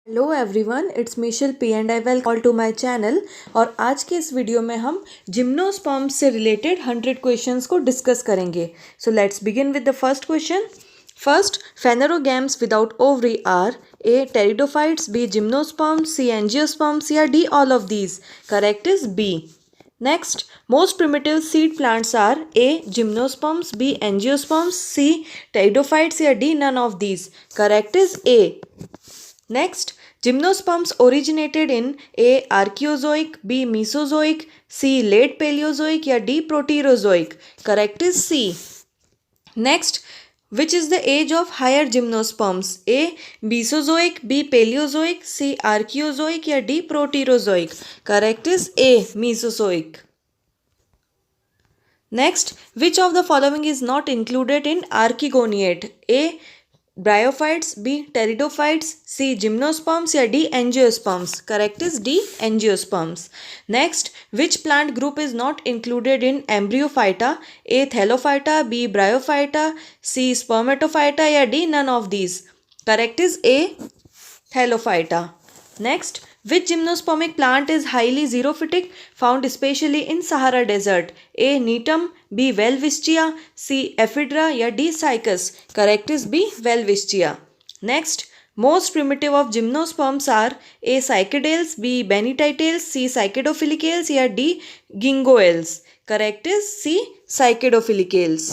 Hello everyone, it's Michelle P and I welcome all to my channel. और आज के इस वीडियो में हम जिम्नोस्पर्म्स से रिलेटेड 100 क्वेश्चंस को डिस्कस करेंगे। So let's begin with the first question. First, phanerogams without ovary are A pteridophytes, B gymnosperms, C angiosperms या D all of these. Correct is B. Next, most primitive seed plants are A. Gymnosperms, B. Angiosperms, C. Pteridophytes या D. None of these. Correct is A. Next, gymnosperms originated in A. Archaeozoic, B. Mesozoic, C. Late Paleozoic या D. Proterozoic. Correct is C. Next, which is the age of higher gymnosperms? A. Mesozoic, B. Paleozoic, C. Archaeozoic या D. Proterozoic. Correct is A. Mesozoic. Next, which of the following is not included in Archegoniate? A. Bryophytes, B. Pteridophytes, C. Gymnosperms या D. Angiosperms. Correct is D. Angiosperms. Next, which plant group is not included in Embryophyta? A. Thallophyta, B. Bryophyta, C. Spermatophyta या D. None of these. Correct is A. Thallophyta. Next, which gymnospermic plant is highly xerophytic, found especially in Sahara Desert? A. Netum, B. Welwitschia, C. Ephedra या D. Cycas. Correct is B. Welwitschia. Next, most primitive of gymnosperms are A. Cycadales, B. Benititales, C. Cycadophilicales या D. Gingoels. Correct is C. Cycadophilicales.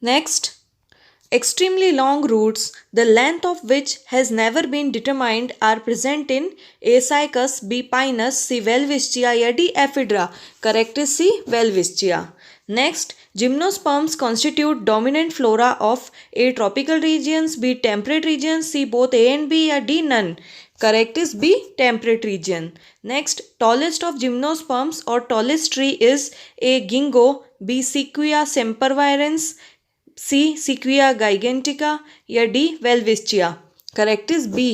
Next, extremely long roots, the length of which has never been determined, are present in A. Cycas, B. Pinus, C. Welwitschia या D. Ephedra. Correct is C. Welwitschia. Next, gymnosperms constitute dominant flora of A. tropical regions, B. temperate regions, C. both A and B या D. none. Correct is B. temperate region. Next, tallest of gymnosperms or tallest tree is A. Ginkgo, B. Sequoia sempervirens, C. Sequoia gigantica या D. Welwitschia. Correct is B.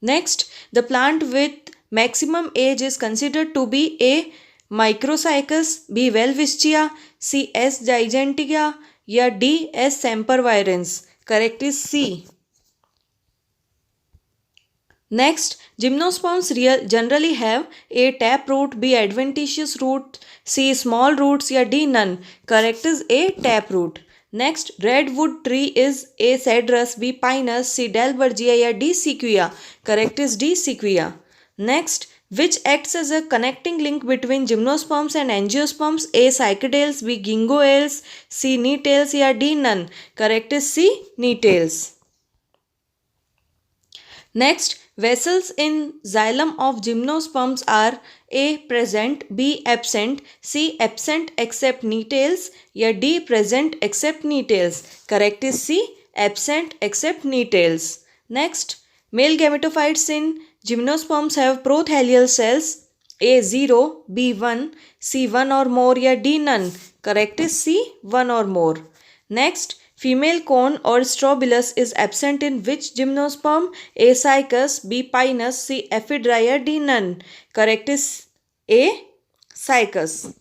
Next, the plant with maximum age is considered to be A. Microcycus, B. Welwitschia, C. S. gigantica या D. S. sempervirens. Correct is C. Next, gymnosperms generally have A. taproot, B. adventitious root, C. small roots या D. none. Correct is A. taproot. Next, redwood tree is A. cedrus, B. pinus, C. dalbergia या D. sequoia. Correct is D. sequoia. Next, which acts as a connecting link between gymnosperms and angiosperms? A. cycadales, B. gingoels, C. nettles या D. none. Correct is C. nettles. Next, vessels in xylem of gymnosperms are A. present, B. absent, C. absent except nettles या D. present except nettles. Correct is C. absent except nettles. Next, male gametophytes in gymnosperms have prothelial cells. A. 0, B. 1, C. 1 or more या D. none. Correct is C. 1 or more. Next, female cone or strobilus is absent in which gymnosperm? A. cycas, B. pinus, C. ephedra या D. none. Correct is A. cycas.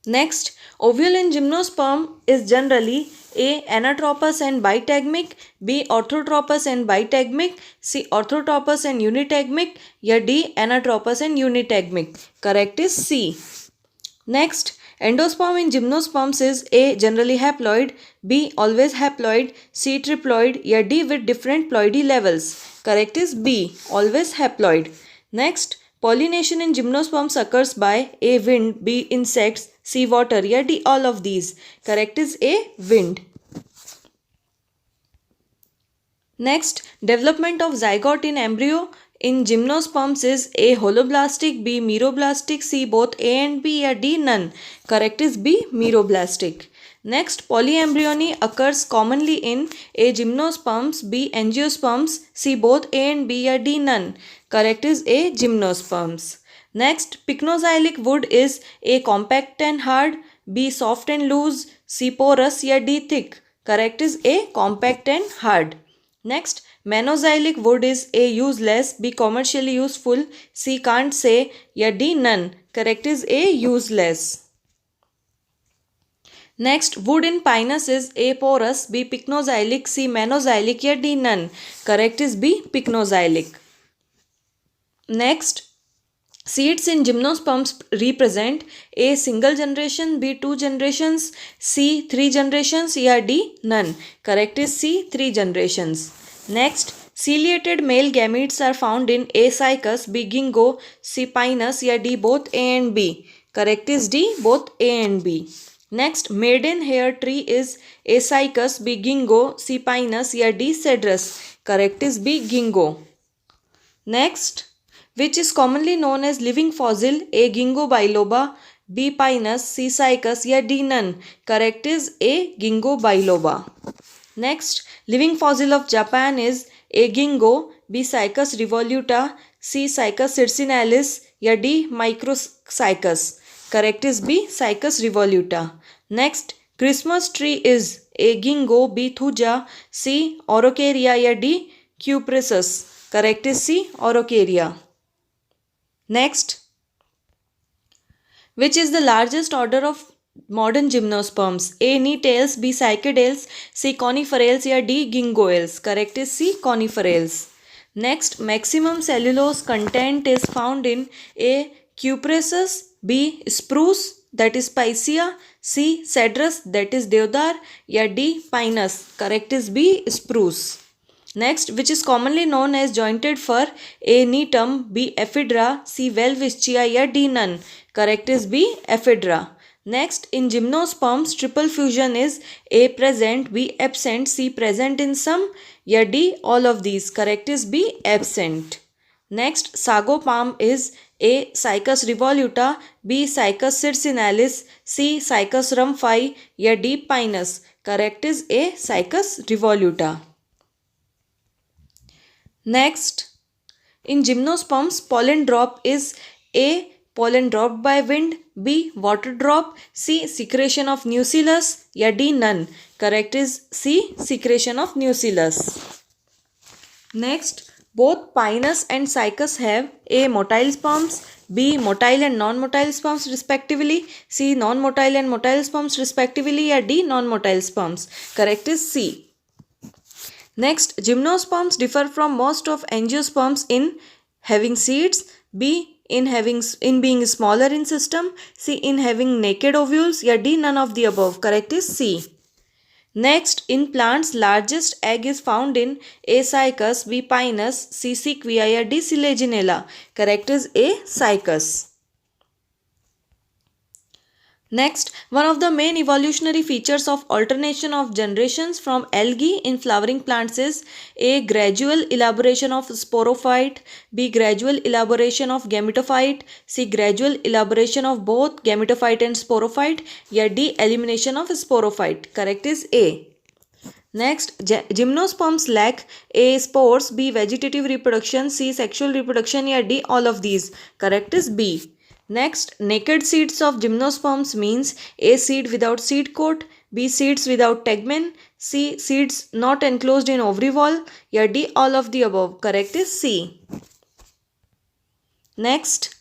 Next, ovule in gymnosperm is generally A. anatropous and bitegmic, B. orthotropous and bitegmic, C. orthotropous and unitegmic या D. anatropous and unitegmic. Correct is C. Next, endosperm in gymnosperms is A. generally haploid, B. always haploid, C. triploid या D. with different ploidy levels. Correct is B. always haploid. Next, pollination in gymnosperms occurs by A. wind, B. insects, C. water या D. all of these. Correct is A. wind. Next, development of zygote in embryo in gymnosperms is A. holoblastic, B. meroblastic, C. both A and B या D. none. Correct is B. meroblastic. Next, polyembryony occurs commonly in A. gymnosperms, B. angiosperms, C. both A and B या D. none. Correct is A. gymnosperms. Next, pycnoxylic wood is A. compact and hard, B. soft and loose, C. porous या D. thick. Correct is A. compact and hard. Next, Monoxylic wood is A. useless, B. commercially useful, C. can't say या D. none. Correct is A. useless. Next, wood in Pinus is A porous, B pycnoxylic, C manoxylic या D none. Correct is B pycnoxylic. Next, seeds in gymnosperms represent A single generation, B two generations, C three generations या D none. Correct is C three generations. Next, ciliated male gametes are found in A cycas, B ginkgo, C pinus या D both A and B. Correct is D both A and B. Next, maiden hair tree is A cycas, B ginkgo, C pinus या D cedrus. Correct is B ginkgo. Next, which is commonly known as living fossil, A ginkgo biloba, B pinus, C cycas या D none. Correct is A ginkgo biloba. Next, living fossil of Japan is A ginkgo, B cycas revoluta, C cycas circinalis या D microcycas. Correct is B cycas revoluta. Next, Christmas tree is A ginkgo, B thuja, C araucaria या D cupressus. Correct is C araucaria. Next, which is the largest order of modern gymnosperms? A Nettales, B Cycadales, C Coniferales या D Ginkgoales. Correct is C Coniferales. Next, maximum cellulose content is found in A Cupressus, B Spruce that is Picea, C Cedrus that is Deodar या D Pinus. Correct is B Spruce. Next, which is commonly known as jointed fir? A Netum, B Ephedra, C Welwitschia या D none. Correct is B Ephedra. Next, in gymnosperms, triple fusion is A present, B absent, C present in some या D all of these. Correct is B absent. Next, sago palm is A Cycas revoluta, B Cycas circinalis, C Cycas rumphii या D pinus. Correct is A Cycas revoluta. Next, in gymnosperms, pollen drop is A pollen dropped by wind, B water drop, C secretion of nucellus या D none. Correct is C secretion of nucellus. Next, both pinus and cycas have A motile sperms, B motile and non-motile sperms respectively, C non-motile and motile sperms respectively या D non-motile sperms. Correct is C. Next, gymnosperms differ from most of angiosperms in having seeds, B in being smaller in system, C in having naked ovules या D none of the above. Correct is C. Next, in plants, largest egg is found in A cycas, B pinus, C sequoia या D selaginella. Correct is A cycas. Next, one of the main evolutionary features of alternation of generations from algae in flowering plants is A gradual elaboration of sporophyte, B gradual elaboration of gametophyte, C gradual elaboration of both gametophyte and sporophyte या D elimination of sporophyte. Correct is A. Next, gymnosperms lack A spores, B vegetative reproduction, C sexual reproduction या D all of these. Correct is B. Next, naked seeds of gymnosperms means A seed without seed coat, B seeds without tegmen, C seeds not enclosed in ovary wall या D all of the above. Correct is C. Next,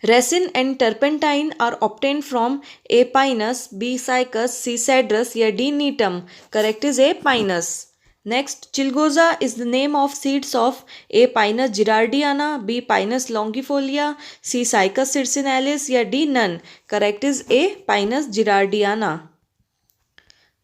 resin and turpentine are obtained from A pinus, B cycas, C cedrus या D netum. Correct is A pinus. Next, chilgoza is the name of seeds of A Pinus girardiana, B Pinus longifolia, C Cycas circinalis या D none. Correct is A Pinus girardiana.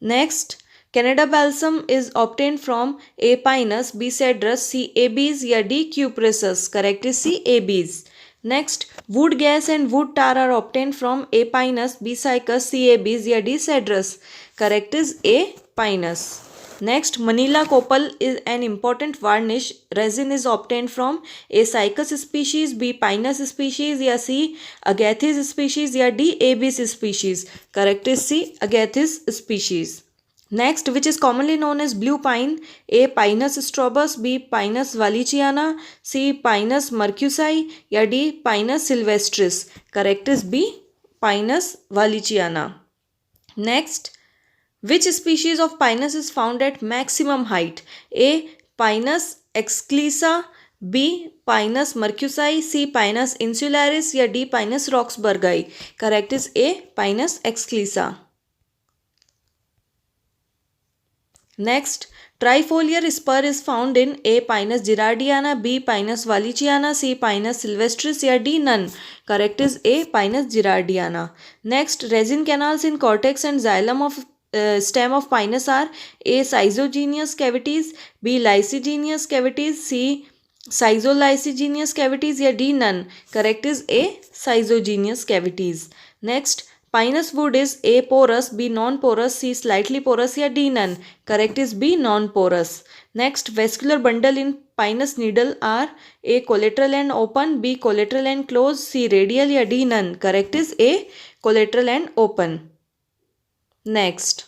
Next, Canada balsam is obtained from A Pinus, B Cedrus, C Abies या D cupressus. Correct is C Abies. Next, wood gas and wood tar are obtained from A Pinus, B Cycas, C Abies या D Cedrus. Correct is A Pinus. Next, Manila copal is an important varnish. Resin is obtained from A Cycas species, B Pinus species या C Agathis species या D Abies species. Correct is C Agathis species. Next, which is commonly known as blue pine, A Pinus strobus, B Pinus wallichiana, C Pinus mercusii या D Pinus sylvestris. Correct is B Pinus wallichiana. Next, which species of Pinus is found at maximum height? A Pinus exclusa, B Pinus mercusii, C Pinus insularis या D Pinus roxburghii. Correct is A Pinus exclusa. Next, trifoliar spur is found in A. Pinus gerardiana, B. Pinus wallichiana, C. Pinus sylvestris या D. None. Correct is A. Pinus gerardiana. Next, resin canals in cortex and xylem of stem of Pinus are A. Schizogenous cavities, B. Lysigenous cavities, C. Schizolysigenous cavities या D. None. Correct is A. Schizogenous cavities. Next, Pinus wood is A. porous, B. non-porous, C. slightly porous या D. None. Correct is B. non-porous. Next, vascular bundle in Pinus needle are A. collateral and open, B. collateral and closed, C. radial या D. None. Correct is A. collateral and open. Next,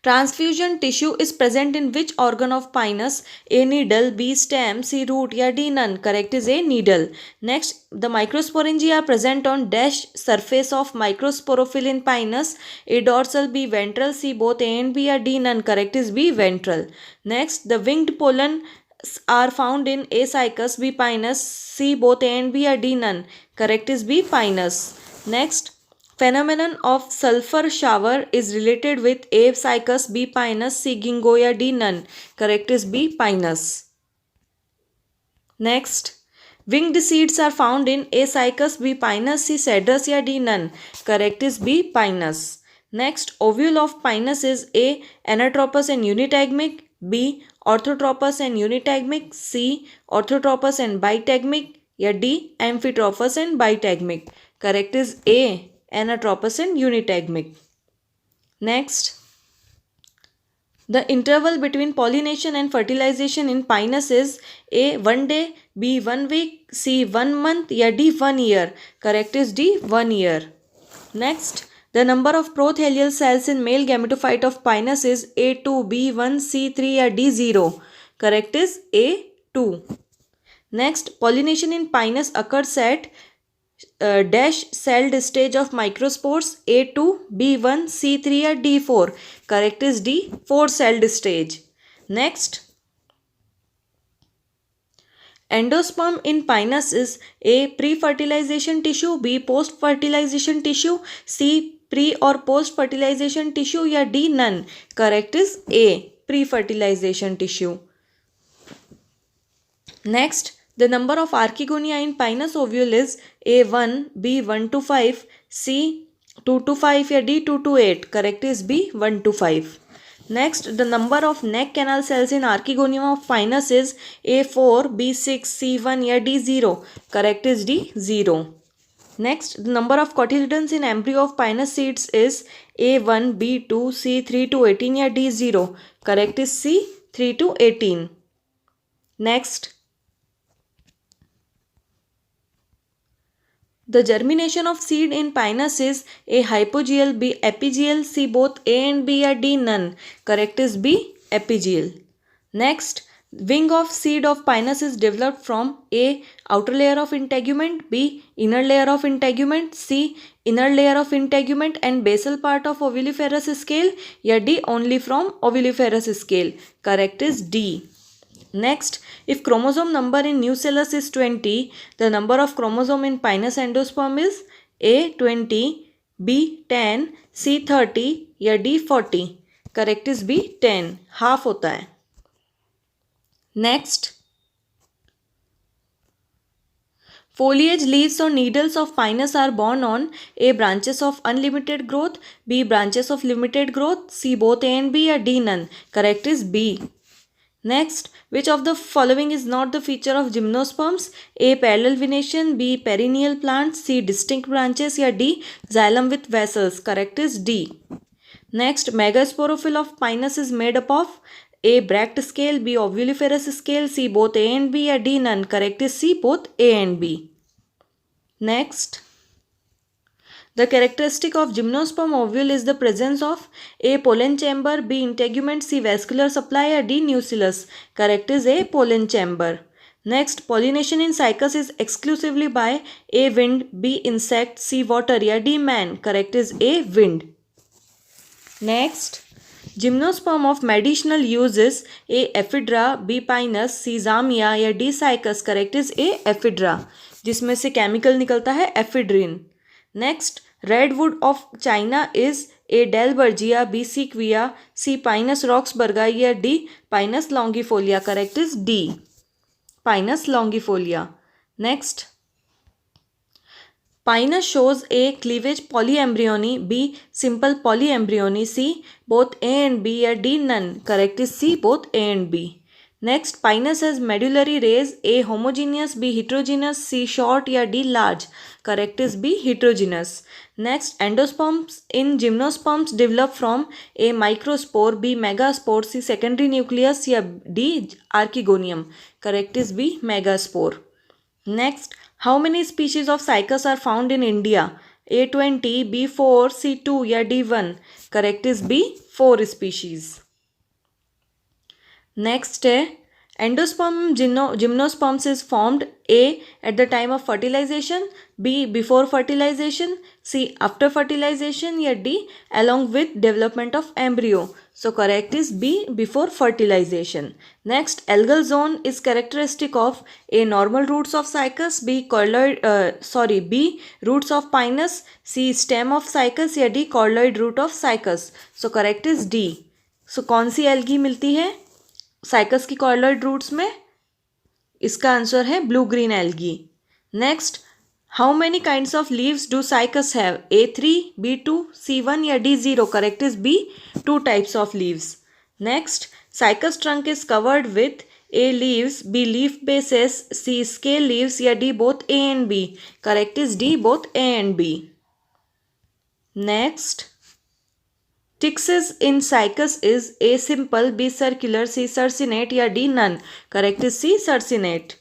transfusion tissue is present in which organ of Pinus? A. needle, B. stem, C. root या D. none. Correct is A. needle. Next, the microsporangia are present on dash surface of microsporophyll in Pinus. A. dorsal, B. ventral, C. both A and B या D. none. Correct is B. ventral. Next, the winged pollen are found in A. cycas, B. Pinus, C. both A and B या D. none. Correct is B. Pinus. Next, phenomenon of sulfur shower is related with A. cycas, B. Pinus, C. ginkgo या D. none. Correct is B. Pinus. Next, winged seeds are found in A. cycas, B. Pinus, C. cedrus या D. none. Correct is B. Pinus. Next, ovule of Pinus is A. anatropous and unitagmic, B. orthotropous and unitagmic, C. orthotropous and bitagmic या D. amphitropous and bitagmic. Correct is A. anatropous and unitagmic. Next, the interval between pollination and fertilization in Pinus is A. 1 day, B. 1 week, C. 1 month या D. 1 year. Correct is D. 1 year. Next, the number of prothelial cells in male gametophyte of Pinus is A2, B1, C3 या D0. Correct is A2. Next, pollination in Pinus occurs at dash celled stage of microspores A2, B1, C3 या D4. Correct is D. 4 celled stage. Next, endosperm in Pinus is A. pre-fertilization tissue, B. post-fertilization tissue, C. pre or post-fertilization tissue या D. none. Correct is A. pre-fertilization tissue. Next, the number of archegonia in Pinus ovule is A1, B 1 to 5, C 2 to 5 या D 2 to 8. Correct is B 1 to 5. Next, the number of neck canal cells in archegonium of Pinus is A4, B6, C1 या D0. Correct is D 0. Next, the number of cotyledons in embryo of Pinus seeds is A1, B2, C3 to 18 या D0. Correct is C 3 to 18. Next, the germination of seed in Pinus is A. hypogeal, B. epigeal, C. both A and B या D. none. Correct is B. epigeal. Next, wing of seed of Pinus is developed from A. outer layer of integument, B. inner layer of integument, C. inner layer of integument and basal part of ovuliferous scale या D. only from ovuliferous scale. Correct is D. Next, if chromosome number in nucellus is 20, the number of chromosome in Pinus endosperm is A 20, B 10, C 30 या D 40. Correct is B 10. Half होता है. Next, foliage, leaves or needles of Pinus are borne on A. branches of unlimited growth, B. branches of limited growth, C. both A and B या D. none. Correct is B. Next, which of the following is not the feature of gymnosperms? A. parallel venation, B. perennial plants, C. distinct branches या D. xylem with vessels. Correct is D. Next, megasporophyll of Pinus is made up of A. bract scale, B. ovuliferous scale, C. both A and B या D. none. Correct is C. both A and B. Next, the characteristic of gymnosperm ovule is the presence of A. pollen chamber, B. integument, C. vascular supply या D. nucellus. Correct is A. pollen chamber. Next, pollination in cycas is exclusively by A. wind, B. insect, C. water या D. man. Correct is A. wind. Next, gymnosperm of medicinal use is A. ephedra, B. pinus, C. zamia या D. cycas. Correct is A. ephedra, जिसमें से chemical निकलता है ephedrine. Next, redwood of China is A Dalbergia, B Sequoia, C Pinus roxburghii या D Pinus longifolia. Correct is D, Pinus longifolia. Next, Pinus shows A. cleavage polyembryony, B. simple polyembryony, C. both A and B या D none. Correct is C, both A and B. Next, Pinus has medullary rays, A. homogeneous, B. heterogeneous, C. short या D large. Correct is B, heterogeneous. Next, endosperms in gymnosperms develop from A. microspore, B. megaspore, C. secondary nucleus या D. archegonium. Correct is B, megaspore. Next, how many species of cycas are found in India? A20, B4, C2 या D1. Correct is B, 4 species. Next है, endosperm gymnosperms is formed A. at the time of fertilization, B. before fertilization, C. after fertilization या D. along with development of embryo. So correct is B, before fertilization. Next, algal zone is characteristic of A. normal roots of cycas, B. B. roots of pinus, C. stem of cycas या D. corloid root of cycas. So correct is D. So कौन सी algae मिलती है cycas की कॉर्लॉइड roots में? इसका answer है blue green algae. Next, how many kinds of leaves do cycas have? A3, B2, C1 या D0. Correct is B, 2 types of leaves. Next, cycas trunk is covered with A. leaves, B. leaf bases, C. scale leaves या D. both A and B. Correct is D, both A and B. Next, Tixis in cycas is A. simple, B. circular, C. circinate या D. none. Correct is C. circinate.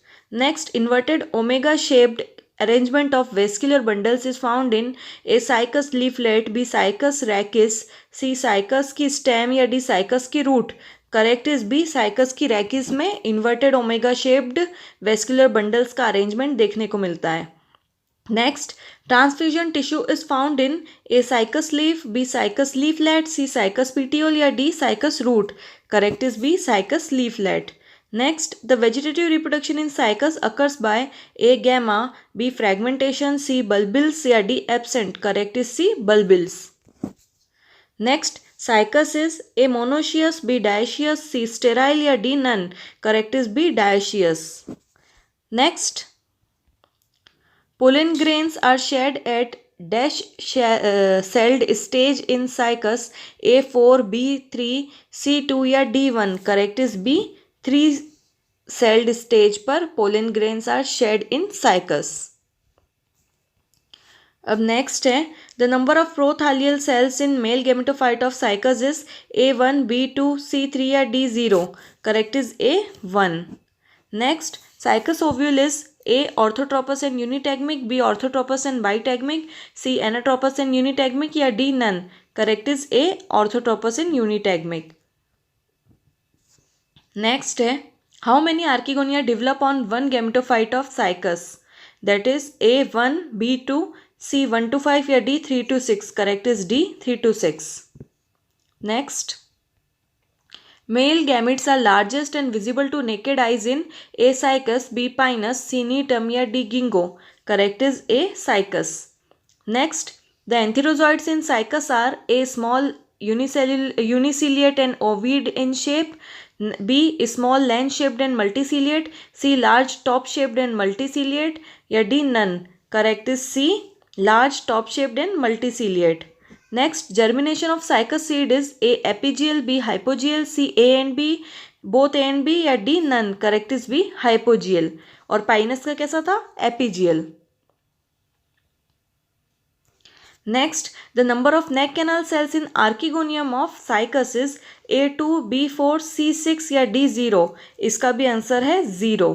Next, inverted omega shaped arrangement of vascular bundles is found in A. cycas leaflet, B. cycas rachis, C. cycas की stem या D. cycas की root. Correct is B. cycas की rachis में inverted omega shaped vascular bundles का arrangement देखने को मिलता है. Next, transfusion tissue is found in A. cycas leaf, B. cycas leaflet, C. cycas petiole या D. cycas root. Correct is B. cycas leaflet. Next, the vegetative reproduction in cycas occurs by A. gamma, B. fragmentation, C. bulbils या D. absent. Correct is C. bulbils. Next, cycas is A. monoecious, B. dioecious, C. sterile या D. none. Correct is B. dioecious. Next, pollen grains are shed at dash celled stage in cycas A4, B3, C2 या D1. Correct is B, 3 celled stage पर pollen grains are shed in cycas. अब next है, the number of prothallial cells in male gametophyte of cycas इज A1, B2, C3 या D0. Correct is A1. Next, cycas ovule is A. orthotropous and unitegmic, B. orthotropous and bitegmic, C. anatropous and unitegmic या D. none. Correct is A. orthotropous and unitegmic. Next है, how many archegonia develop on one gametophyte of cycas? That is A1, B2, C. 1 to 5 या D. 3 to 6. Correct is D. 3 to 6. Next, male gametes are largest and visible to naked eyes in A. cycas, B. pinus, C. netum या D. ginkgo. Correct is A. cycas. Next, the antherozoids in cycas are A. small uniciliate and ovate in shape, B. small lens shaped and multiciliate, C. large top shaped and multiciliate या D. none. Correct is C. large top shaped and multiciliate. Next, germination of cycas seed is A. epigeal, B. hypogeal, C. A and B, both A and B या D. none. Correct is B. hypogeal. और Pinus का कैसा था? epigeal. Next, the number of neck canal cells in archegonium of cycas is A2, B4, C6 या D0. इसका भी answer है 0.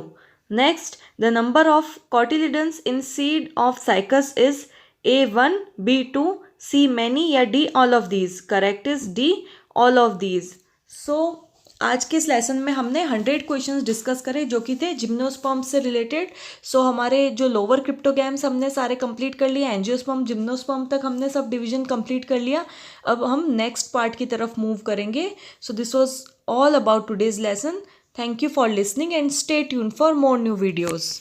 Next, the number of cotyledons in seed of cycas is A1, B2, C many या D all of these. Correct is D all of these. So आज के इस lesson में हमने 100 क्वेश्चंस डिस्कस करे जो कि थे जिम्नोस्पर्म से रिलेटेड. सो हमारे जो लोअर क्रिप्टोगैम्स हमने सारे कंप्लीट कर लिए, एंजियोस्पर्म जिम्नोस्पर्म तक हमने सब डिवीजन कंप्लीट कर लिया. अब हम नेक्स्ट पार्ट की तरफ मूव करेंगे. So this was all about today's lesson. Thank you for listening and stay tuned for more new videos.